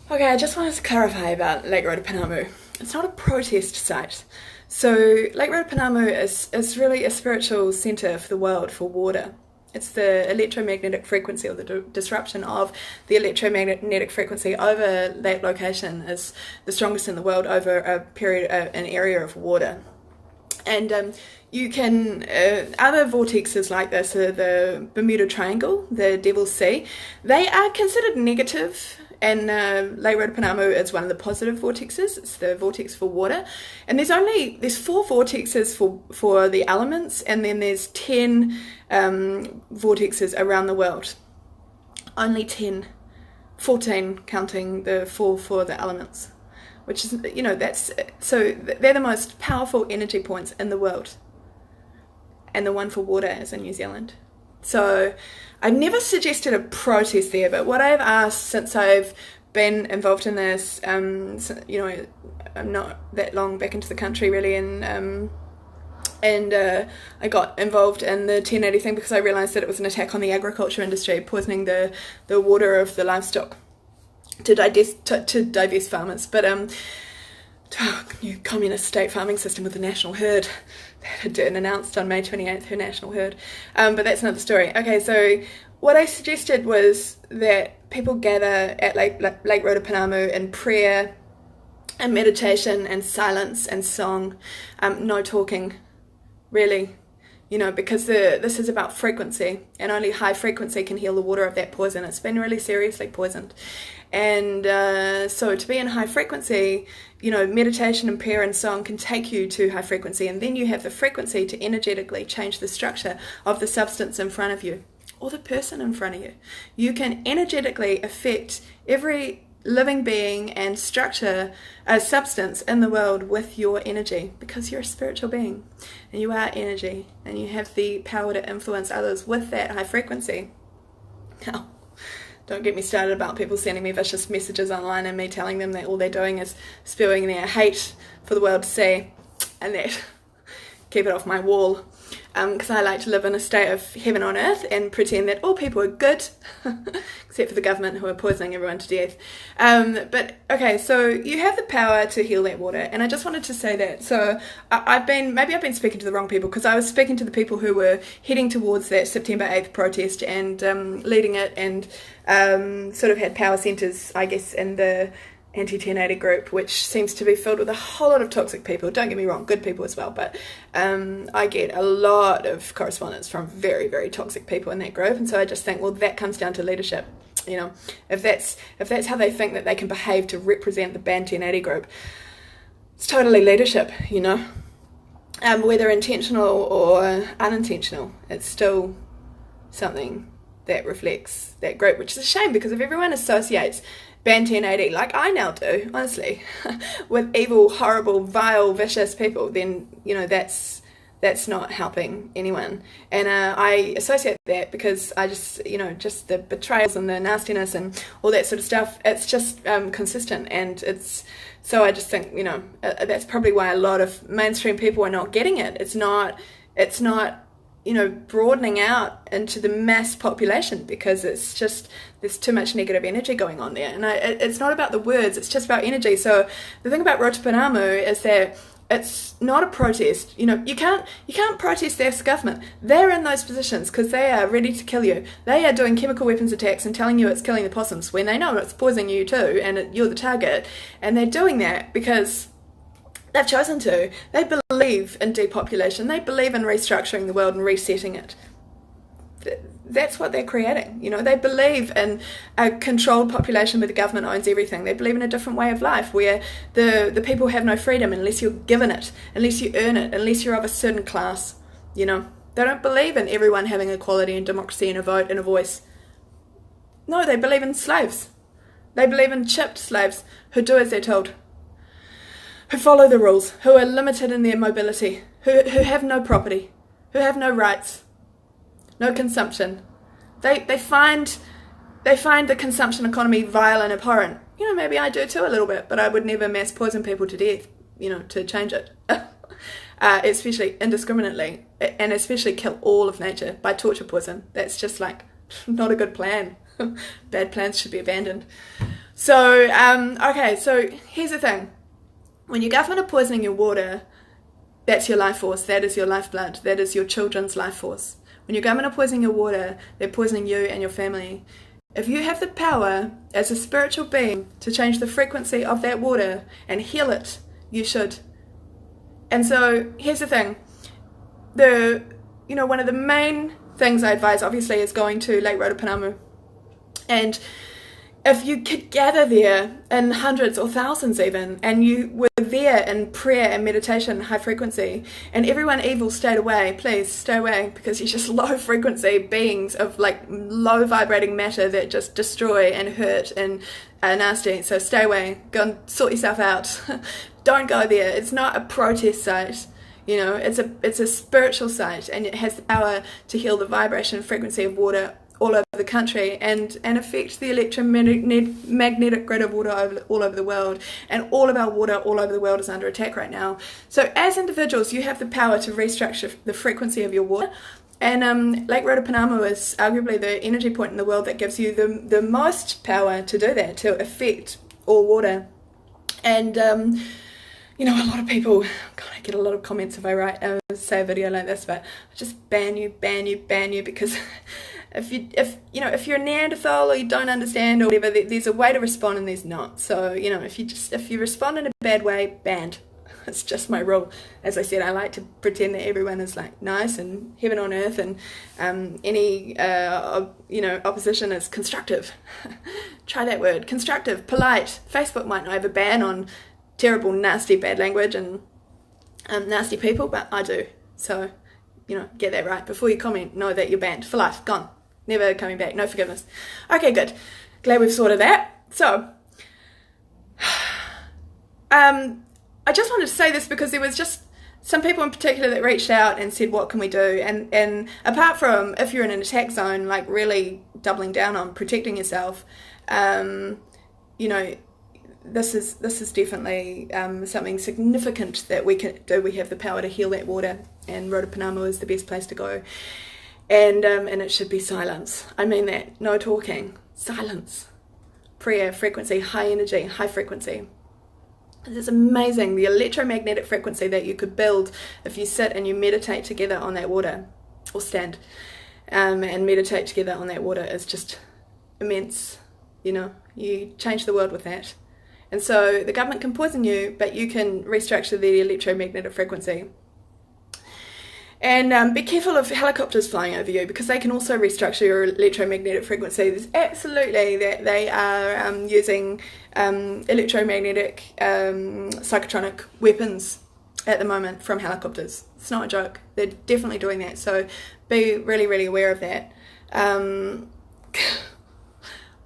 Okay, I just wanted to clarify about Lake Rotopounamu. It's not a protest site. So Lake Rotopounamu is really a spiritual centre for the world for water. It's the electromagnetic frequency, or the disruption of the electromagnetic frequency over that location is the strongest in the world over an area of water. And you can, other vortexes like this, the Bermuda Triangle, the Devil's Sea, they are considered negative, and Lake Rotopounamu is one of the positive vortexes. It's the vortex for water. And there's 4 vortexes for the elements, and then there's 10 vortexes around the world. Only 10, 14 counting the 4 for the elements. Which is, they're the most powerful energy points in the world. And the one for water is in New Zealand. So I've never suggested a protest there, but what I've asked since I've been involved in this, I'm not that long back into the country really, and I got involved in the 1080 thing because I realised that it was an attack on the agriculture industry, poisoning the water of the livestock to divest farmers. But new communist state farming system with the national herd that had announced on May 28th her national herd, but that's another story. Okay, so what I suggested was that people gather at Lake Rotopounamu in prayer and meditation and silence and song, no talking really, because this is about frequency, and only high frequency can heal the water of that poison. It's been really seriously poisoned. And so to be in high frequency, meditation and prayer and song can take you to high frequency, and then you have the frequency to energetically change the structure of the substance in front of you or the person in front of you. You can energetically affect every living being and structure, a substance in the world with your energy, because you're a spiritual being and you are energy, and you have the power to influence others with that high frequency. Now, don't get me started about people sending me vicious messages online and me telling them that all they're doing is spewing their hate for the world to see, and that keep it off my wall, because I like to live in a state of heaven on earth and pretend that all people are good except for the government, who are poisoning everyone to death. But okay, so you have the power to heal that water, and I just wanted to say that. So I've been speaking to the wrong people, because I was speaking to the people who were heading towards that September 8th protest and leading it, and sort of had power centres, I guess, in the anti-1080 group, which seems to be filled with a whole lot of toxic people. Don't get me wrong, good people as well, but I get a lot of correspondence from very, very toxic people in that group, and so I just think, well, that comes down to leadership. If that's how they think that they can behave to represent the banned 1080 group, it's totally leadership, whether intentional or unintentional. It's still something that reflects that group, which is a shame, because if everyone associates banned 1080, like I now do, honestly, with evil, horrible, vile, vicious people, then, that's not helping anyone. And I associate that because I just, just the betrayals and the nastiness and all that sort of stuff, it's just consistent. And so I just think, that's probably why a lot of mainstream people are not getting it. It's not broadening out into the mass population, because it's just, there's too much negative energy going on there. And it's not about the words, it's just about energy. So the thing about Rotopounamu is that it's not a protest. You can't protest their government. They're in those positions because they are ready to kill you. They are doing chemical weapons attacks and telling you it's killing the possums when they know it's poisoning you too, and you're the target. And they're doing that because they've chosen to. They believe in depopulation. They believe in restructuring the world and resetting it. That's what they're creating. They believe in a controlled population where the government owns everything. They believe in a different way of life where the people have no freedom unless you're given it, unless you earn it, unless you're of a certain class. They don't believe in everyone having equality and democracy and a vote and a voice. No, they believe in slaves. They believe in chipped slaves who do as they're told, who follow the rules, who are limited in their mobility, who have no property, who have no rights, no consumption. They find the consumption economy vile and abhorrent. Maybe I do too a little bit, but I would never mass poison people to death, to change it. Especially indiscriminately, and especially kill all of nature by torture poison. That's just like not a good plan. Bad plans should be abandoned. So, okay, so here's the thing. When your government are poisoning your water, that's your life force, that is your lifeblood, that is your children's life force. When your government are poisoning your water, they're poisoning you and your family. If you have the power as a spiritual being to change the frequency of that water and heal it, you should. And so here's the thing. One of the main things I advise obviously is going to Lake Rotopounamu. And if you could gather there in hundreds or thousands even, and you were there in prayer and meditation, high frequency, and everyone evil stayed away, please stay away, because you're just low frequency beings of like low vibrating matter that just destroy and hurt and are nasty. So stay away, go and sort yourself out. Don't go there. It's not a protest site. It's a spiritual site, and it has the power to heal the vibration and frequency of water all over the country and affect the electromagnetic grid of water all over the world. And all of our water all over the world is under attack right now. So as individuals, you have the power to restructure the frequency of your water. And Lake Rotopounamu is arguably the energy point in the world that gives you the most power to do that, to affect all water. And a lot of people, God, I get a lot of comments if I say a video like this, but I just ban you, because if you're a Neanderthal or you don't understand or whatever, there's a way to respond and there's not. So, if you respond in a bad way, banned. It's just my rule. As I said, I like to pretend that everyone is like nice and heaven on earth, and any opposition is constructive. Try that word, constructive, polite. Facebook might not have a ban on terrible, nasty, bad language and nasty people, but I do. So, get that right. Before you comment, know that you're banned for life, gone. Never coming back, no forgiveness. Okay, good. Glad we've sorted that. So, I just wanted to say this because there was just some people in particular that reached out and said, what can we do? And apart from if you're in an attack zone, like really doubling down on protecting yourself, this is definitely something significant that we can do. We have the power to heal that water, and Rotopounamu is the best place to go. And it should be silence. I mean that. No talking. Silence. Prayer, frequency, high energy, high frequency. This is amazing. The electromagnetic frequency that you could build if you sit and you meditate together on that water, or stand and meditate together on that water, is just immense. You change the world with that. And so the government can poison you, but you can restructure the electromagnetic frequency. And be careful of helicopters flying over you, because they can also restructure your electromagnetic frequency. There's absolutely that they are using electromagnetic psychotronic weapons at the moment from helicopters. It's not a joke. They're definitely doing that. So be really, really aware of that.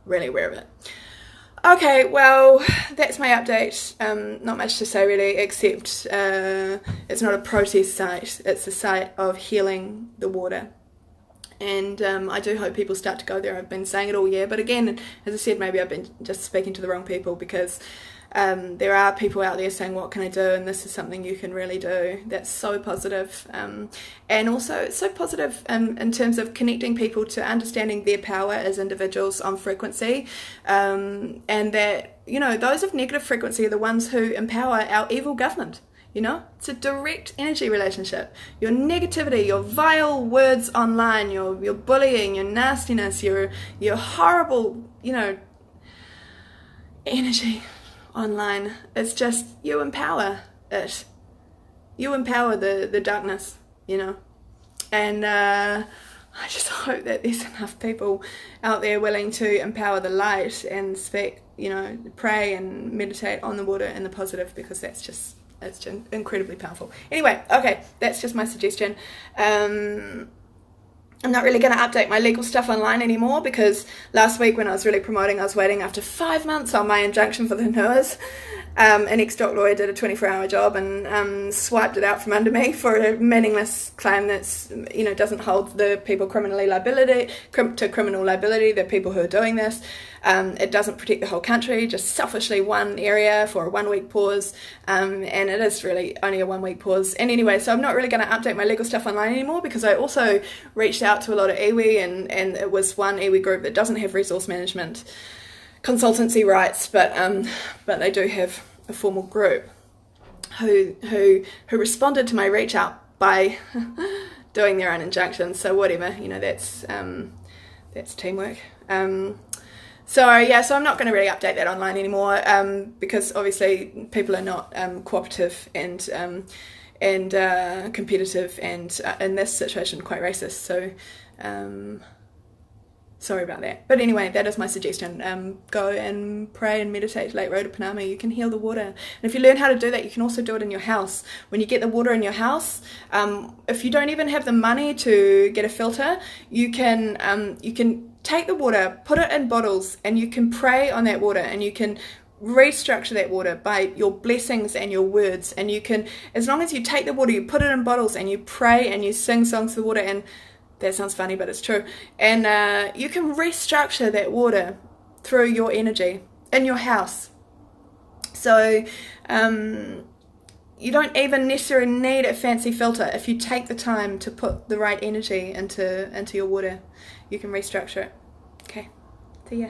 Really aware of it. Okay, well, that's my update. Not much to say really, except it's not a protest site. It's a site of healing the water. And I do hope people start to go there. I've been saying it all year. But again, as I said, maybe I've been just speaking to the wrong people, because there are people out there saying, what can I do? And this is something you can really do. That's so positive. And also it's so positive in terms of connecting people to understanding their power as individuals on frequency. And that, those of negative frequency are the ones who empower our evil government. It's a direct energy relationship. Your negativity, your vile words online, your bullying, your nastiness, your horrible, energy online, it's just, you empower it. You empower the darkness, and I just hope that there's enough people out there willing to empower the light and speak, pray and meditate on the water and the positive, because it's just incredibly powerful. Anyway, okay, that's just my suggestion. I'm not really going to update my legal stuff online anymore, because last week when I was really promoting, I was waiting after 5 months on my injunction for the Taniwha. An ex-doc lawyer did a 24-hour job and swiped it out from under me for a meaningless claim that's, doesn't hold the people to criminal liability, the people who are doing this. It doesn't protect the whole country, just selfishly one area for a 1 week pause, and it is really only a 1 week pause. And anyway, so I'm not really going to update my legal stuff online anymore, because I also reached out to a lot of iwi, and it was one iwi group that doesn't have resource management consultancy rights, but they do have a formal group who responded to my reach out by doing their own injunctions. So whatever, you know, that's teamwork. So I'm not going to really update that online anymore, because obviously people are not cooperative and competitive, and in this situation quite racist. So sorry about that. But anyway, that is my suggestion. Go and pray and meditate Lake Rotopounamu. You can heal the water. And if you learn how to do that, you can also do it in your house. When you get the water in your house, if you don't even have the money to get a filter, you can take the water, put it in bottles, and you can pray on that water, and you can restructure that water by your blessings and your words. And you can, as long as you take the water, you put it in bottles, and you pray and you sing songs to the water, and that sounds funny, but it's true. And you can restructure that water through your energy in your house. So you don't even necessarily need a fancy filter. If you take the time to put the right energy into your water, you can restructure it. Okay, see ya.